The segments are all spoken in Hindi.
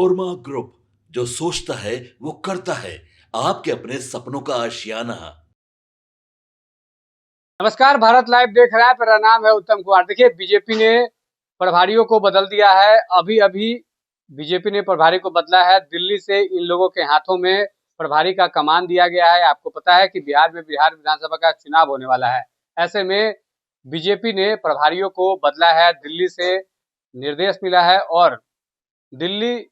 पनोरमा ग्रुप, जो सोचता है वो करता है। आपके अपने सपनों का आशियाना। नमस्कार, भारत लाइव देख रहा है। मेरा नाम है उत्तम कुमार। देखिए, बीजेपी ने प्रभारियों को बदल दिया है। अभी अभी बीजेपी ने प्रभारी को बदला है। दिल्ली से इन लोगों के हाथों में प्रभारी का कमान दिया गया है। आपको पता है कि बिहार विधानसभा का चुनाव होने वाला है। ऐसे में बीजेपी ने प्रभारियों को बदला है। दिल्ली से निर्देश मिला है और दिल्ली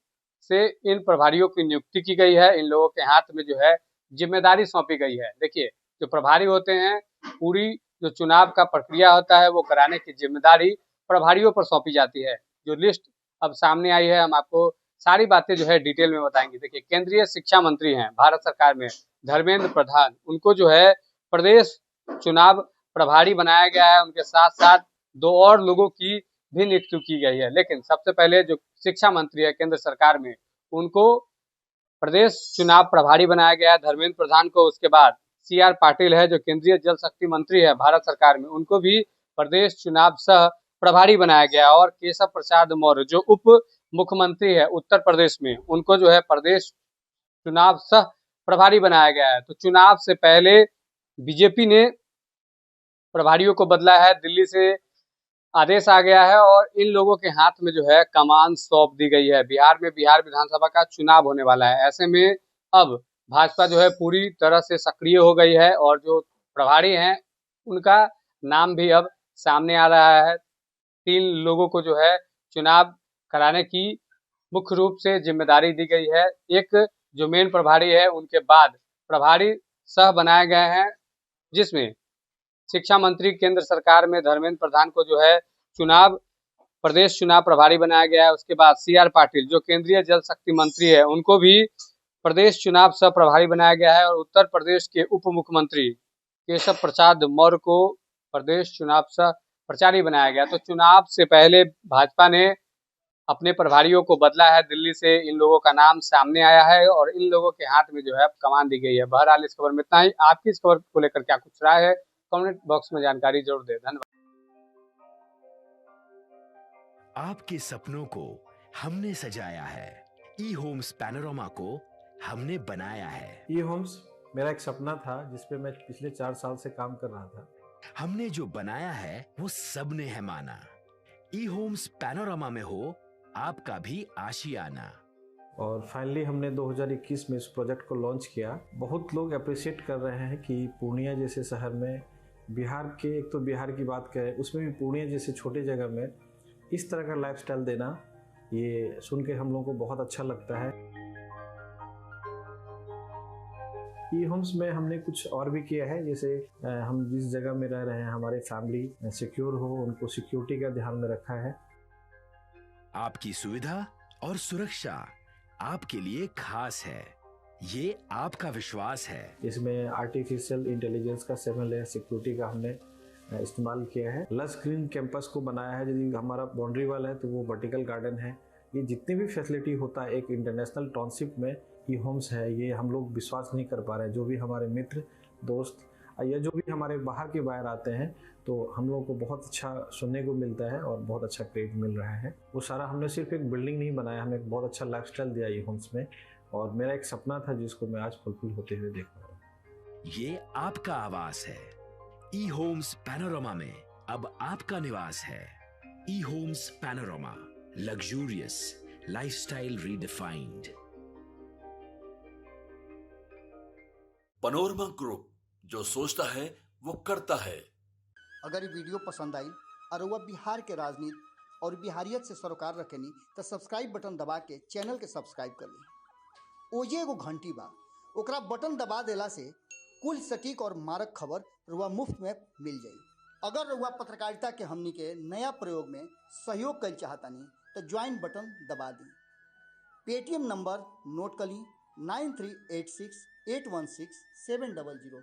से इन प्रभारियों की नियुक्ति की गई है। इन लोगों के हाथ में जो है जिम्मेदारी सौंपी गई है। देखिए, जो प्रभारी होते हैं, पूरी जो चुनाव का प्रक्रिया होता है वो कराने की जिम्मेदारी प्रभारियों पर सौंपी जाती है। जो लिस्ट अब सामने आई है, हम आपको सारी बातें जो है डिटेल में बताएंगे। देखिए, केंद्रीय शिक्षा मंत्री हैं भारत सरकार में धर्मेंद्र प्रधान, उनको जो है प्रदेश चुनाव प्रभारी बनाया गया है। उनके साथ साथ दो और लोगों की भी नियुक्ति की गई है। लेकिन सबसे पहले जो शिक्षा मंत्री है केंद्र सरकार में, उनको प्रदेश चुनाव प्रभारी बनाया गया है धर्मेंद्र प्रधान को। उसके बाद CR पाटिल है, जो केंद्रीय जल शक्ति मंत्री है भारत सरकार में, उनको भी प्रदेश चुनाव सह प्रभारी बनाया गया। और केशव प्रसाद मौर्य, जो उप मुख्यमंत्री है उत्तर प्रदेश में, उनको जो है प्रदेश चुनाव सह प्रभारी बनाया गया है। तो चुनाव से पहले बीजेपी ने प्रभारियों को बदला है। दिल्ली से आदेश आ गया है और इन लोगों के हाथ में जो है कमान सौंप दी गई है। बिहार में विधानसभा का चुनाव होने वाला है। ऐसे में अब भाजपा जो है पूरी तरह से सक्रिय हो गई है और जो प्रभारी हैं उनका नाम भी अब सामने आ रहा है। 3 लोगों को जो है चुनाव कराने की मुख्य रूप से जिम्मेदारी दी गई है। एक जो मेन प्रभारी है, उनके बाद प्रभारी सह बनाए गए हैं, जिसमें शिक्षा मंत्री केंद्र सरकार में धर्मेंद्र प्रधान को जो है प्रदेश चुनाव प्रभारी बनाया गया है। उसके बाद CR पाटिल, जो केंद्रीय जल शक्ति मंत्री है, उनको भी प्रदेश चुनाव सह प्रभारी बनाया गया है। और उत्तर प्रदेश के उप मुख्यमंत्री केशव प्रसाद मौर्य को प्रदेश चुनाव सह प्रचारी बनाया गया। तो चुनाव से पहले भाजपा ने अपने प्रभारियों को बदला है। दिल्ली से इन लोगों का नाम सामने आया है और इन लोगों के हाथ में जो है कमान दी गई है। बहरहाल इस खबर में इतना ही। आपकी इस खबर को लेकर क्या कुछ राय है, कमेंट बॉक्स में जानकारी जरूर दें। धन्यवाद। आपके सपनों को हमने सजाया है। ई होम्स पैनोरमा को हमने बनाया है। ई होम्स मेरा एक सपना था जिसपे मैं पिछले 4 साल से काम कर रहा था। हमने जो बनाया है वो सबने है माना। ई होम्स पैनोरमा में हो आपका भी आशियाना। और फाइनली हमने 2021 में इस प्रोजेक्ट को लॉन्च किया। बहुत लोग अप्रिशिएट कर रहे हैं कि पूर्णिया जैसे शहर में, बिहार के, एक तो बिहार की बात करें, उसमें भी पूर्णिया जैसे छोटे जगह में इस तरह का लाइफस्टाइल देना, ये सुन के हम लोगों को बहुत अच्छा लगता है। ई होम्स में हमने कुछ और भी किया है, जैसे हम जिस जगह में रह रहे हैं हमारे फैमिली सिक्योर हो, उनको सिक्योरिटी का ध्यान में रखा है। आपकी सुविधा और सुरक्षा आपके लिए खास है, ये आपका विश्वास है। इसमें आर्टिफिशियल इंटेलिजेंस का 7 लेयर सिक्योरिटी का हमने इस्तेमाल किया है। लस ग्रीन कैंपस को बनाया है। यदि हमारा बाउंड्री वाल है तो वो वर्टिकल गार्डन है। ये जितनी भी फैसिलिटी होता है एक इंटरनेशनल टाउनशिप में, ई होम्स है, ये हम लोग विश्वास नहीं कर पा रहे हैं। जो भी हमारे मित्र दोस्त या जो भी हमारे बाहर के बाहर आते हैं, तो हम लोगों को बहुत अच्छा सुनने को मिलता है और बहुत अच्छा क्रेडिट मिल रहा है। वो सारा हमने सिर्फ एक बिल्डिंग नहीं बनाया, हमें एक बहुत अच्छा लाइफस्टाइल दिया ई होम्स में। और मेरा एक सपना था जिसको मैं आज फुलफिल होते हुए देख रहा हूँ। ये आपका आवास है। ई होम्स पैनोरमा में अब आपका निवास है। E Homes Panorama, luxurious lifestyle redefined. Panorama Group, जो सोचता है वो करता है। अगर ये वीडियो पसंद आई और वह बिहार के राजनीति और बिहारियत से सरोकार रखेनी तो सब्सक्राइब बटन दबा के चैनल के सब्सक्राइब कर ली। ओजे एगो घंटी बा, ओकरा बटन दबा देला से कुल सटीक और मारक खबर रुआ मुफ्त में मिल जाई। अगर रुआ पत्रकारिता के हमनी के नया प्रयोग में सहयोग कर चाहतानी तो ज्वाइन बटन दबा दी। पेटीएम नंबर नोट कर ली 9386816700।